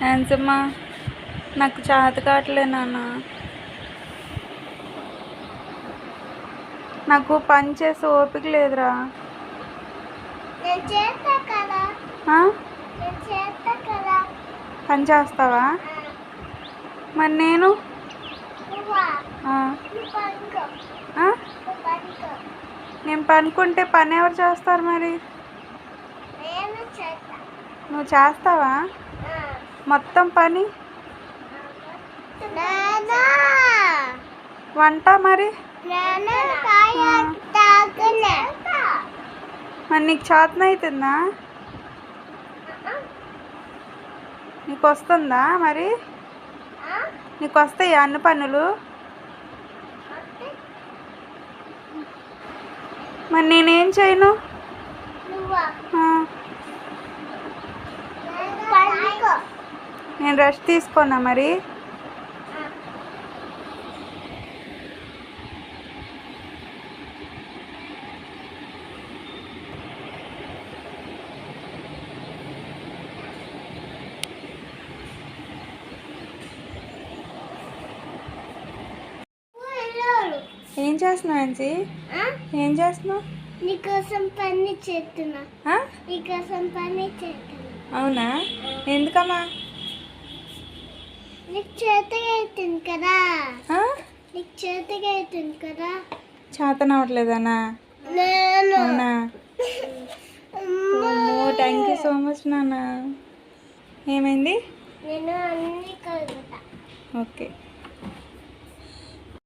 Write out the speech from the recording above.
యాన్సమ్మా నాకు చేత కావట్లే నాన్న. నాకు పని చేసే ఓపిక లేదురా. పని చేస్తావా? మరి నేను నేను పనుకుంటే పని ఎవరు చేస్తారు మరి? నువ్వు చేస్తావా మొత్తం పని? వంట మరి మరి నీకు చేతన అవుతుందా? నీకు వస్తుందా మరి? నీకు వస్తాయి అన్ని పనులు? మరి నేనేం చేయను? నేను రెస్ట్ తీసుకోనా మరి? ఏం చేస్తున్నావు ఆన్సీ? ఏం చేస్తున్నావు? నీకోసం పని చేస్తున్నా. నీకోసం పని చేస్తున్నా. అవునా? ఎందుకమ్మా? నీకు చేతగా అవుతుంది కదా. నీకు చేతగా అవుతుంది కదా. చేతన అవ్వట్లేదనా? అవునా? థ్యాంక్ యూ సో మచ్ నాన్న. ఏమైంది? నేను అన్ని కలుగుతా. ఓకే.